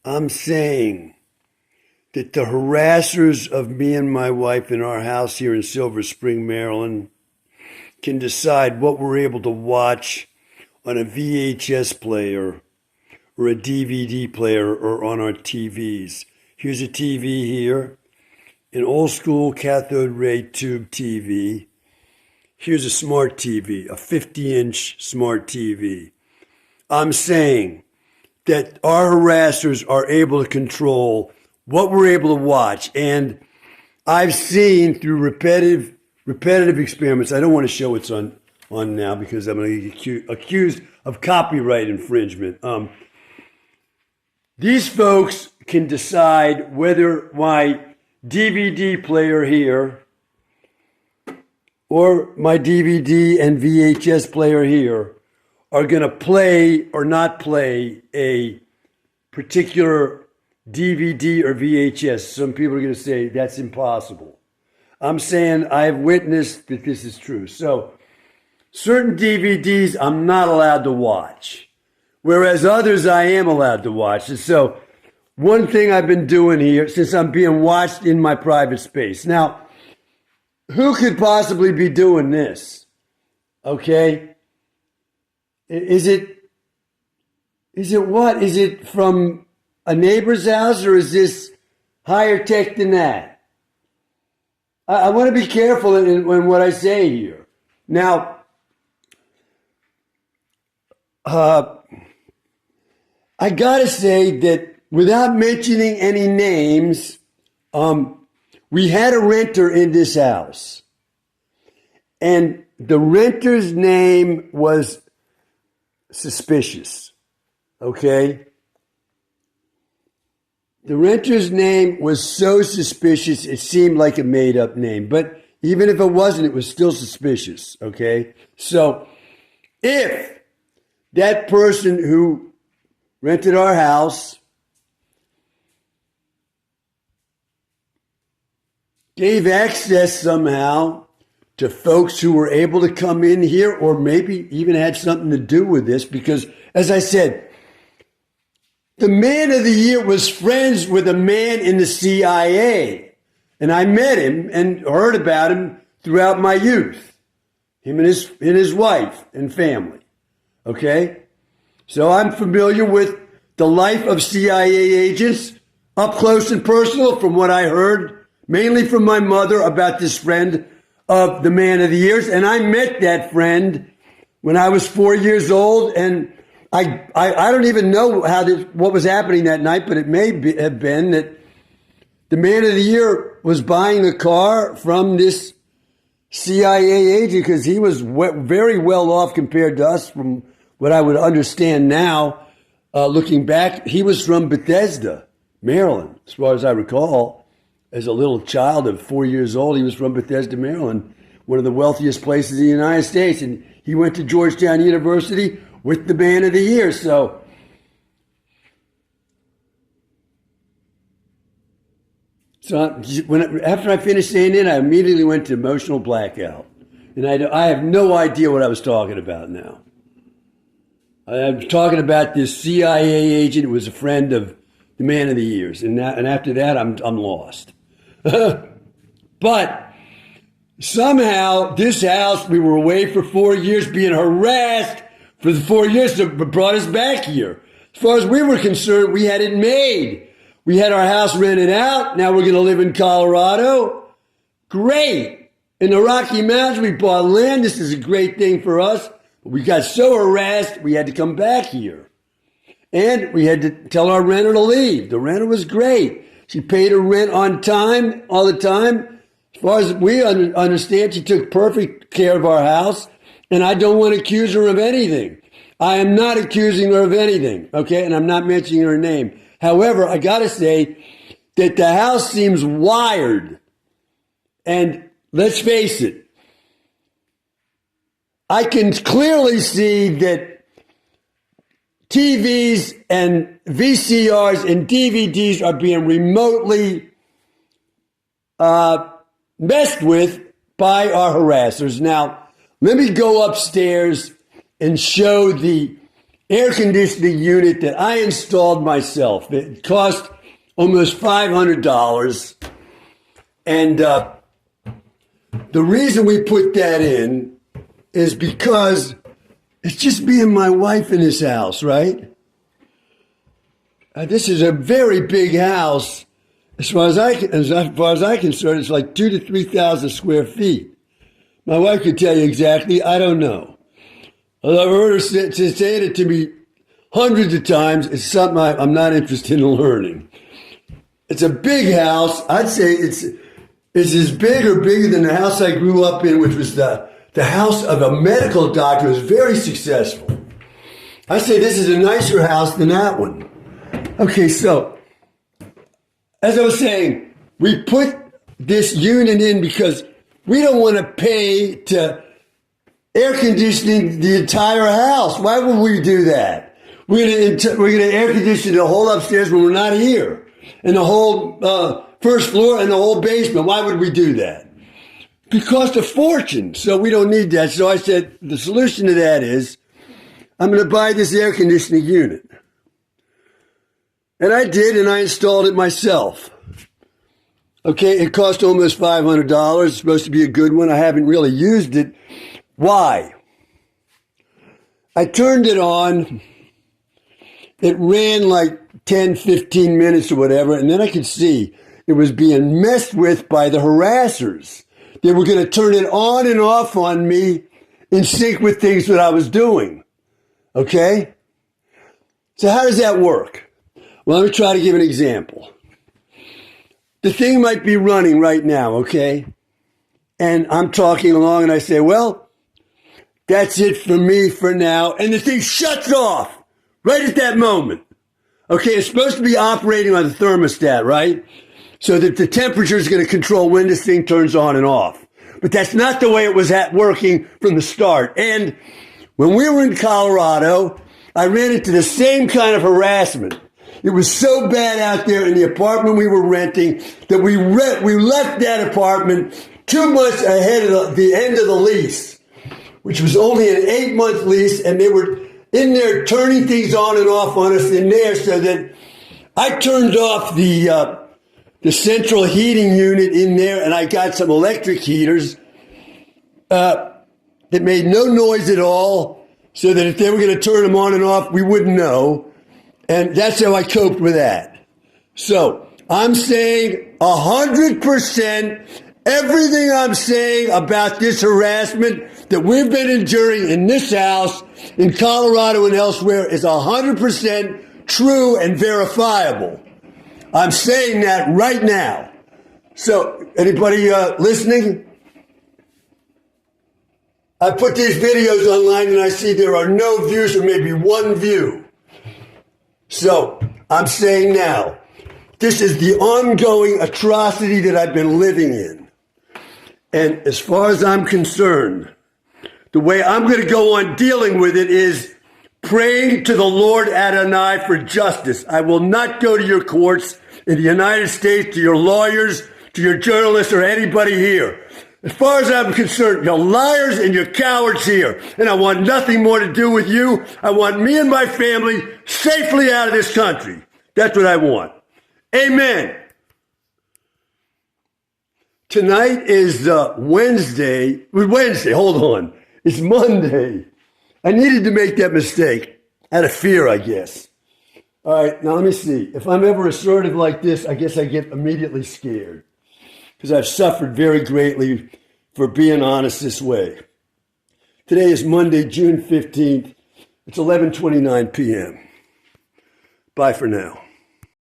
I'm saying that the harassers of me and my wife in our house here in Silver Spring, Maryland, can decide what we're able to watch on a VHS player or a DVD player or on our TVs. Here's a TV here, an old school cathode ray tube TV. Here's a smart TV, a 50-inch smart TV. I'm saying that our harassers are able to control what we're able to watch. And I've seen through repetitive experiments, I don't want to show what's on now because I'm going to get accused of copyright infringement. These folks can decide whether my DVD player here or my DVD and VHS player here are going to play or not play a particular DVD or VHS. Some people are going to say that's impossible. I'm saying I've witnessed that this is true. So certain DVDs I'm not allowed to watch, whereas others I am allowed to watch. And so one thing I've been doing here, since I'm being watched in my private space. Now, who could possibly be doing this? Okay? Is it what? Is it from a neighbor's house, or is this higher tech than that? I want to be careful in what I say here. Now, I got to say that without mentioning any names, we had a renter in this house. And the renter's name was suspicious, okay? The renter's name was so suspicious, it seemed like a made-up name. But even if it wasn't, it was still suspicious, okay? So if that person who rented our house gave access somehow to folks who were able to come in here, or maybe even had something to do with this, because, as I said, the man of the year was friends with a man in the CIA. And I met him and heard about him throughout my youth, him and his wife and family. Okay? So I'm familiar with the life of CIA agents up close and personal from what I heard, mainly from my mother, about this friend of the man of the years. And I met that friend when I was 4 years old, and I don't even know what was happening that night, but it may have been that the man of the year was buying a car from this CIA agent because he was very well off compared to us, from what I would understand now. Looking back, he was from Bethesda, Maryland, as far as I recall. As a little child of 4 years old, he was from Bethesda, Maryland, one of the wealthiest places in the United States. And he went to Georgetown University with the man of the year. So after I finished saying it, I immediately went to emotional blackout. And I have no idea what I was talking about now. I was talking about this CIA agent who was a friend of the man of the years. And after that, I'm lost. But somehow, this house, we were away for 4 years, being harassed for the 4 years that brought us back here. As far as we were concerned, we had it made. We had our house rented out. Now we're going to live in Colorado. Great. In the Rocky Mountains, we bought land. This is a great thing for us. But we got so harassed, we had to come back here. And we had to tell our renter to leave. The renter was great. She paid her rent on time, all the time. As far as we understand, she took perfect care of our house. And I don't want to accuse her of anything. I am not accusing her of anything, okay? And I'm not mentioning her name. However, I got to say that the house seems wired. And let's face it, I can clearly see that TVs and VCRs and DVDs are being remotely messed with by our harassers. Now, let me go upstairs and show the air conditioning unit that I installed myself. It cost almost $500. And the reason we put that in is because it's just me and my wife in this house, right? This is a very big house. As far as I'm concerned, it's like 2,000 to 3,000 square feet. My wife could tell you exactly. I don't know. Although I've heard her say it to me hundreds of times, it's something I'm not interested in learning. It's a big house. I'd say it's as big or bigger than the house I grew up in, which was the house of a medical doctor who was very successful. I say this is a nicer house than that one. Okay, so as I was saying, we put this unit in because we don't want to pay to air conditioning the entire house. Why would we do that? We're going to air condition the whole upstairs when we're not here, and the whole first floor and the whole basement. Why would we do that? It costs a fortune, so we don't need that. So I said the solution to that is I'm going to buy this air conditioning unit. And I did, and I installed it myself. Okay, it cost almost $500. It's supposed to be a good one. I haven't really used it. Why? I turned it on. It ran like 10, 15 minutes or whatever, and then I could see it was being messed with by the harassers. They were going to turn it on and off on me in sync with things that I was doing. Okay? So how does that work? Well, let me try to give an example. The thing might be running right now, okay? And I'm talking along and I say, well, that's it for me for now. And the thing shuts off right at that moment. Okay, it's supposed to be operating on the thermostat, right? So that the temperature is going to control when this thing turns on and off. But that's not the way it was working from the start. And when we were in Colorado, I ran into the same kind of harassment. It was so bad out there in the apartment we were renting that we left that apartment 2 months ahead of the end of the lease, which was only an 8-month lease, and they were in there turning things on and off on us in there, so that I turned off the central heating unit in there, and I got some electric heaters that made no noise at all, so that if they were going to turn them on and off, we wouldn't know. And that's how I coped with that. So I'm saying 100%, everything I'm saying about this harassment that we've been enduring in this house, in Colorado and elsewhere, is 100% true and verifiable. I'm saying that right now. So anybody listening? I put these videos online and I see there are no views or maybe one view. So, I'm saying now, this is the ongoing atrocity that I've been living in. And as far as I'm concerned, the way I'm going to go on dealing with it is praying to the Lord Adonai for justice. I will not go to your courts in the United States, to your lawyers, to your journalists, or anybody here. As far as I'm concerned, you're liars and you're cowards here. And I want nothing more to do with you. I want me and my family safely out of this country. That's what I want. Amen. Tonight is Wednesday. Hold on. It's Monday. I needed to make that mistake out of fear, I guess. All right, now let me see. If I'm ever assertive like this, I guess I get immediately scared, because I've suffered very greatly for being honest this way. Today is Monday, June 15th. It's 11:29 p.m. Bye for now.